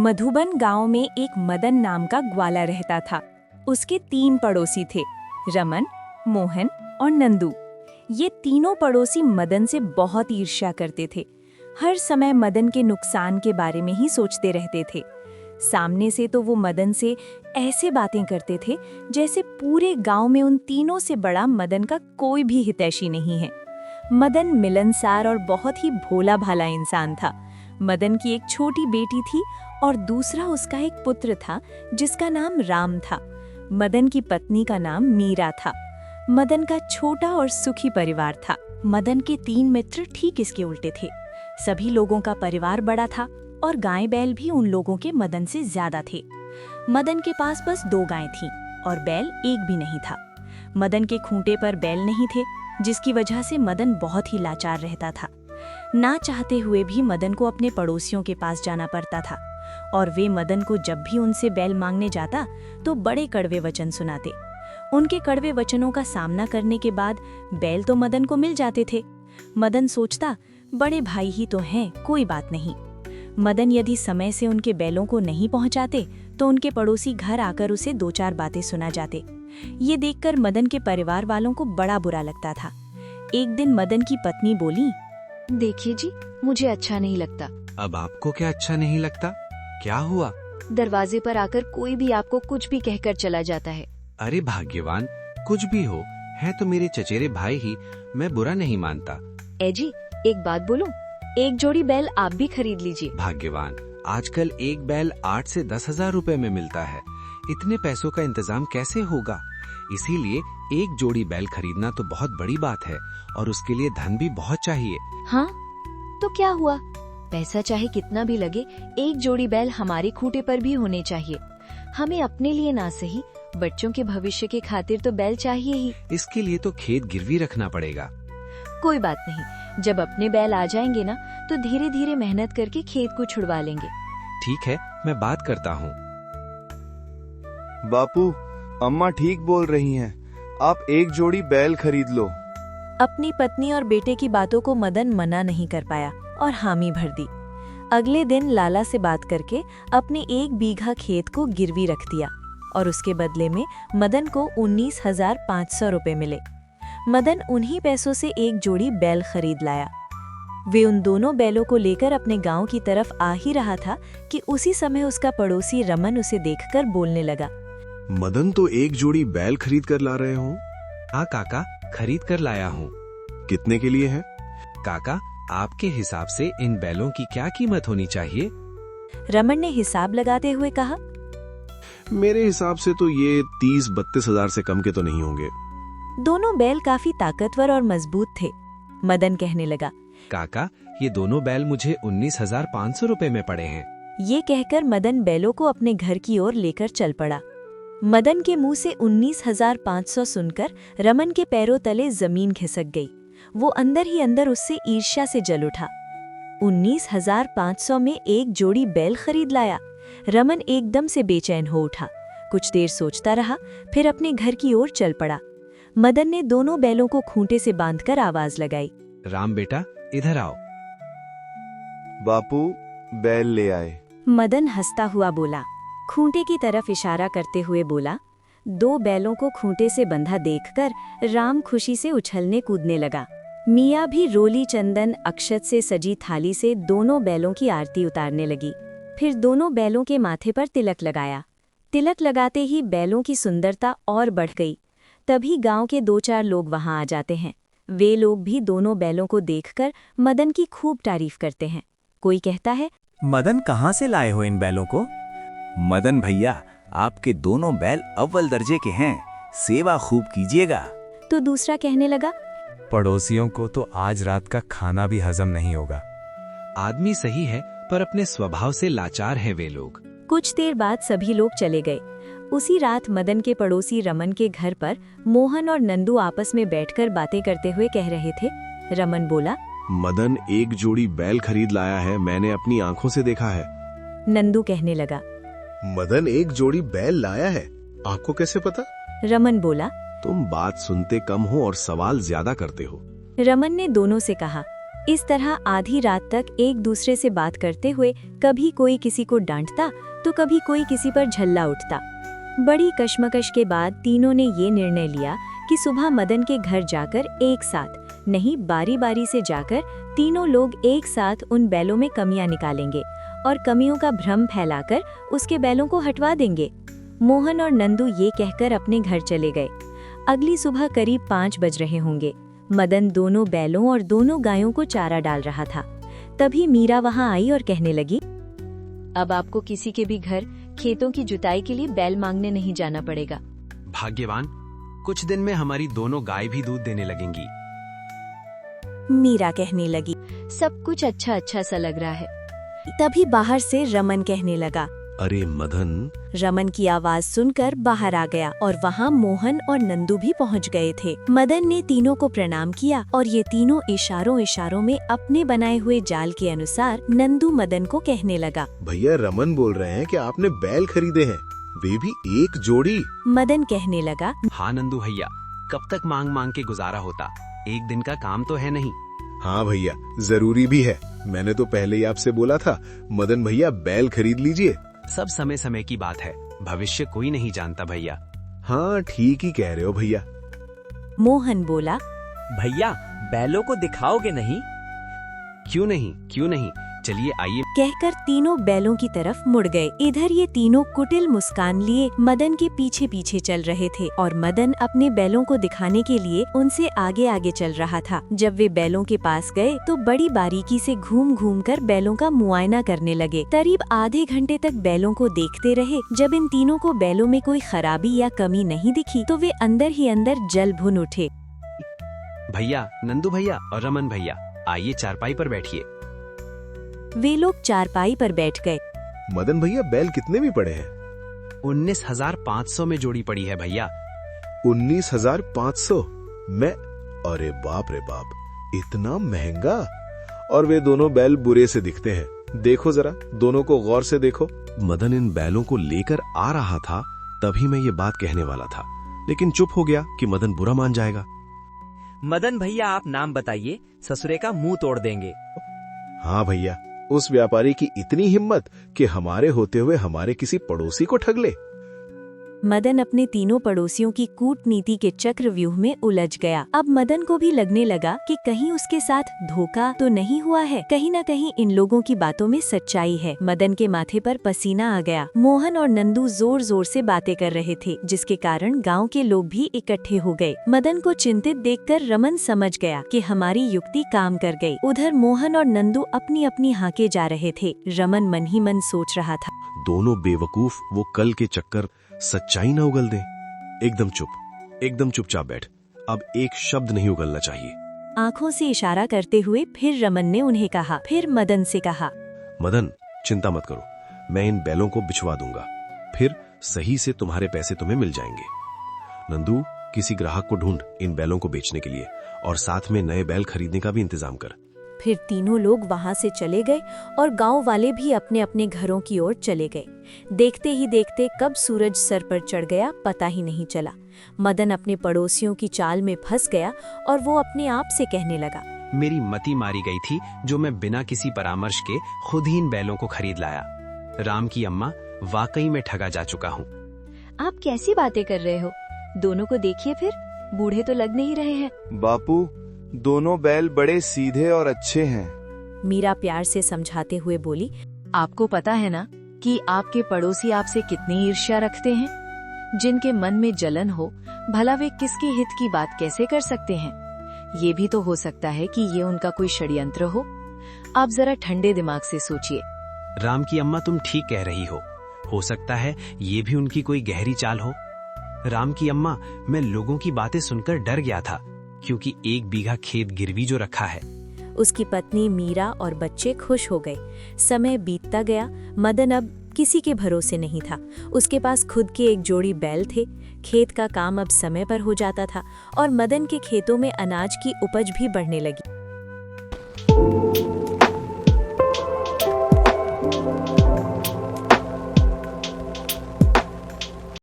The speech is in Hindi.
मधुबन गांव में एक मदन नाम का ग्वाला रहता था। उसके 3 पड़ोसी थे, रमन, मोहन और नंदू। ये तीनों पड़ोसी मदन से बहुत ईर्ष्या करते थे। हर समय मदन के नुकसान के बारे में ही सोचते रहते थे। सामने से तो वो मदन से ऐसे बातें करते थे जैसे पूरे गांव में उन तीनों से बड़ा मदन का कोई भी हितैषी नहीं है। मदन मिलनसार और बहुत ही भोला भाला इंसान था। मदन की एक छोटी बेटी थी और दूसरा उसका एक पुत्र था जिसका नाम राम था। मदन की पत्नी का नाम मीरा था। मदन का छोटा और सुखी परिवार था। मदन के 3 मित्र ठीक इसके उल्टे थे। सभी लोगों का परिवार बड़ा था और गाय बैल भी उन लोगों के मदन से ज्यादा थे। मदन के पास बस 2 गायें थीं और बैल एक भी नहीं था। मदन के खूंटे पर बैल नहीं थे, जिसकी वजह से मदन बहुत ही लाचार रहता था। ना चाहते हुए भी मदन को अपने पड़ोसियों के पास जाना पड़ता था और वे मदन को जब भी उनसे बैल मांगने जाता तो बड़े कड़वे वचन सुनाते। उनके कड़वे वचनों का सामना करने के बाद बैल तो मदन को मिल जाते थे। मदन सोचता, बड़े भाई ही तो हैं, कोई बात नहीं। मदन यदि समय से उनके बैलों को नहीं पहुंचाते तो उनके पड़ोसी घर आकर उसे 2-4 बातें सुना जाते। ये देखकर मदन के परिवार वालों को बड़ा बुरा लगता था। एक दिन मदन की पत्नी बोली, देखिए जी, मुझे अच्छा नहीं लगता। अब आपको क्या अच्छा नहीं लगता? क्या हुआ? दरवाजे पर आकर कोई भी आपको कुछ भी कहकर चला जाता है। अरे भाग्यवान, कुछ भी हो, है तो मेरे चचेरे भाई ही, मैं बुरा नहीं मानता। ए जी, एक बात बोलूं? एक जोड़ी बैल आप भी खरीद लीजिए। भाग्यवान, आजकल एक बैल 8 से 10 हजार रुपए में मिलता है। इतने पैसों का इंतजाम कैसे होगा? इसीलिए एक जोड़ी बैल खरीदना तो बहुत बड़ी बात है और उसके लिए धन भी बहुत चाहिए। हाँ, तो क्या हुआ? पैसा चाहे कितना भी लगे, एक जोड़ी बैल हमारे खूंटे पर भी होने चाहिए। हमें अपने लिए ना सही, बच्चों के भविष्य के खातिर तो बैल चाहिए ही। इसके लिए तो खेत गिरवी रखना पड़ेगा। कोई बात नहीं, जब अपने बैल आ जाएंगे ना तो धीरे धीरे मेहनत करके खेत को छुड़वा लेंगे। ठीक है, मैं बात करता हूँ। बापू, अम्मा ठीक बोल रही हैं। आप एक जोड़ी बैल खरीद लो। अपनी पत्नी और बेटे की बातों को मदन मना नहीं कर पाया और हामी भर दी। अगले दिन लाला से बात करके अपने 1 बीघा खेत को गिरवी रख दिया और उसके बदले में मदन को 19,500 रुपए मिले। मदन उन्हीं पैसों से एक जोड़ी बैल खरीद लाया। वे उन दोनों बैलों को लेकर अपने गांव की तरफ आ ही रहा था कि उसी समय उसका पड़ोसी रमन उसे देखकर बोलने लगा, मदन तो एक जोड़ी बैल खरीद कर ला रहे हो? हाँ काका, खरीद कर लाया हूँ। कितने के लिए है? काका, आपके हिसाब से इन बैलों की क्या कीमत होनी चाहिए? रमन ने हिसाब लगाते हुए कहा, मेरे हिसाब से तो ये 30-32 हजार से कम के तो नहीं होंगे। दोनों बैल काफी ताकतवर और मजबूत थे। मदन कहने लगा, काका, ये दोनों बैल मुझे 19,500 रुपए में पड़े हैं। ये कहकर मदन बैलों को अपने घर की ओर लेकर चल पड़ा। मदन के मुंह से 19,500 सुनकर रमन के पैरों तले जमीन खिसक गई। वो अंदर ही अंदर उससे ईर्ष्या से जल उठा। 19,500 में एक जोड़ी बैल खरीद लाया। रमन एकदम से बेचैन हो उठा। कुछ देर सोचता रहा, फिर अपने घर की ओर चल पड़ा। मदन ने दोनों बैलों को खूंटे से बांधकर आवाज लगाई, राम बेटा, इधर आओ। बापू, बैल ले आए। मदन हंसता हुआ बोला, खूंटे की तरफ इशारा करते हुए बोला। 2 बैलों को खूंटे से बंधा देखकर राम खुशी से उछलने कूदने लगा। मिया भी रोली चंदन अक्षत से सजी थाली से दोनों बैलों की आरती उतारने लगी। फिर दोनों बैलों के माथे पर तिलक लगाया। तिलक लगाते ही बैलों की सुंदरता और बढ़ गई। तभी गांव के 2-4 लोग वहां आ जाते हैं। वे लोग भी दोनों बैलों को देखकर मदन की खूब तारीफ करते हैं। कोई कहता है, मदन कहाँ से लाए हो इन बैलों को? मदन भैया, आपके दोनों बैल अव्वल दर्जे के हैं, सेवा खूब कीजिएगा। तो दूसरा कहने लगा, पड़ोसियों को तो आज रात का खाना भी हजम नहीं होगा। आदमी सही है, पर अपने स्वभाव से लाचार हैं वे लोग। कुछ देर बाद सभी लोग चले गए। उसी रात मदन के पड़ोसी रमन के घर पर मोहन और नंदू आपस में बैठकर बातें करते हुए कह रहे थे। रमन बोला, मदन एक जोड़ी बैल खरीद लाया है, मैंने अपनी आंखों से देखा है। नंदू कहने लगा, मदन एक जोड़ी बैल लाया है, आपको कैसे पता? रमन बोला, तुम बात सुनते कम हो और सवाल ज्यादा करते हो। रमन ने दोनों से कहा, इस तरह आधी रात तक एक दूसरे से बात करते हुए कभी कोई किसी को डांटता तो कभी कोई किसी पर झल्ला उठता। बड़ी कश्मकश के बाद तीनों ने ये निर्णय लिया कि सुबह मदन के घर जाकर एक साथ नहीं बारी बारी से जाकर तीनों लोग एक साथ उन बैलों में कमियां निकालेंगे और कमियों का भ्रम फैलाकर उसके बैलों को हटवा देंगे। मोहन और नंदू ये कहकर अपने घर चले गए। अगली सुबह करीब 5 बज रहे होंगे। मदन दोनों बैलों और दोनों गायों को चारा डाल रहा था। तभी मीरा वहां आई और कहने लगी, अब आपको किसी के भी घर खेतों की जुताई के लिए बैल मांगने नहीं जाना पड़ेगा। भाग्यवान, कुछ दिन में हमारी दोनों गाय भी दूध देने लगेंगी। मीरा कहने लगी। सब कुछ अच्छा अच्छा सा लग रहा है। तभी बाहर से रमन कहने लगा। अरे मदन, रमन की आवाज सुनकर बाहर आ गया और वहाँ मोहन और नंदू भी पहुँच गए थे। मदन ने तीनों को प्रणाम किया और ये तीनों इशारों इशारों में अपने बनाए हुए जाल के अनुसार नंदू मदन को कहने लगा। भैया रमन बोल रहे हैं कि आपने बैल खरीदे हैं, वे भी एक जोड़ी। मदन कहने लगा, हाँ नंदू भैया, कब तक मांग मांग के गुजारा होता, एक दिन का काम तो है नहीं। हाँ भैया, जरूरी भी है। मैंने तो पहले ही आपसे बोला था, मदन भैया बैल खरीद लीजिए। सब समय समय की बात है, भविष्य कोई नहीं जानता भैया। हाँ ठीक ही कह रहे हो भैया। मोहन बोला। भैया बैलों को दिखाओगे नहीं? क्यों नहीं, क्यों नहीं, चलिए आइए। कहकर तीनों बैलों की तरफ मुड़ गए। इधर ये तीनों कुटिल मुस्कान लिए मदन के पीछे पीछे चल रहे थे और मदन अपने बैलों को दिखाने के लिए उनसे आगे आगे चल रहा था। जब वे बैलों के पास गए तो बड़ी बारीकी से घूम घूम कर बैलों का मुआयना करने लगे। करीब आधे घंटे तक बैलों को देखते रहे। जब इन तीनों को बैलों में कोई खराबी या कमी नहीं दिखी तो वे अंदर ही अंदर जल भुन उठे। भैया, नंदू भैया और रमन भैया, आइए चारपाई पर बैठिए। वे लोग चारपाई पर बैठ गए। मदन भैया बैल कितने में पड़े हैं? 19,500 में जोड़ी पड़ी है भैया। 19,500 मैं? अरे बाप रे बाप, इतना महंगा। और वे दोनों बैल बुरे से दिखते हैं। देखो जरा, दोनों को गौर से देखो। मदन इन बैलों को लेकर आ रहा था, तभी मैं ये बात कहने वाला था, लेकिन चुप हो गया कि मदन बुरा मान जाएगा। मदन भैया आप नाम बताइए, ससुरे का मुंह तोड़ देंगे। हाँ भैया, उस व्यापारी की इतनी हिम्मत कि हमारे होते हुए हमारे किसी पड़ोसी को ठग ले। मदन अपने तीनों पड़ोसियों की कूटनीति के चक्रव्यूह में उलझ गया। अब मदन को भी लगने लगा कि कहीं उसके साथ धोखा तो नहीं हुआ है, कहीं न कहीं इन लोगों की बातों में सच्चाई है। मदन के माथे पर पसीना आ गया। मोहन और नंदू जोर जोर से बातें कर रहे थे, जिसके कारण गांव के लोग भी इकट्ठे हो गए। मदन को चिंतित देखकर रमन समझ गया कि हमारी युक्ति काम कर गई। उधर मोहन और नंदू अपनी अपनी हाके जा रहे थे। रमन मन ही मन सोच रहा था, दोनों बेवकूफ वो कल के चक्कर सच्चाई न उगल दें। एकदम चुपचाप बैठ, अब एक शब्द नहीं उगलना चाहिए। आंखों से इशारा करते हुए फिर रमन ने उन्हें कहा। फिर मदन से कहा, मदन चिंता मत करो, मैं इन बैलों को बिछवा दूंगा, फिर सही से तुम्हारे पैसे तुम्हें मिल जाएंगे। नंदू, किसी ग्राहक को ढूंढ इन बैलों को बेचने के लिए, और साथ में नए बैल खरीदने का भी इंतजाम कर। फिर तीनों लोग वहां से चले गए और गांव वाले भी अपने अपने घरों की ओर चले गए। देखते ही देखते कब सूरज सर पर चढ़ गया पता ही नहीं चला। मदन अपने पड़ोसियों की चाल में फंस गया और वो अपने आप से कहने लगा, मेरी मति मारी गई थी जो मैं बिना किसी परामर्श के खुद ही इन बैलों को खरीद लाया। राम की अम्मा, वाकई में ठगा जा चुका हूँ। आप कैसी बातें कर रहे हो? दोनों को देखिए, फिर बूढ़े तो लग नहीं रहे हैं। बापू, दोनों बैल बड़े सीधे और अच्छे हैं। मीरा प्यार से समझाते हुए बोली, आपको पता है ना कि आपके पड़ोसी आपसे कितनी ईर्ष्या रखते हैं? जिनके मन में जलन हो, भला वे किसके हित की बात कैसे कर सकते हैं? ये भी तो हो सकता है कि ये उनका कोई षड्यंत्र हो। आप जरा ठंडे दिमाग से सोचिए। राम की अम्मा, तुम ठीक कह रही हो सकता है ये भी उनकी कोई गहरी चाल हो। राम की अम्मा, मैं लोगों की बातें सुनकर डर गया था, क्योंकि 1 बीघा खेत गिरवी जो रखा है। उसकी पत्नी मीरा और बच्चे खुश हो गए। समय बीतता गया। मदन अब किसी के भरोसे नहीं था। उसके पास खुद के एक जोड़ी बैल थे। खेत का काम अब समय पर हो जाता था और मदन के खेतों में अनाज की उपज भी बढ़ने लगी।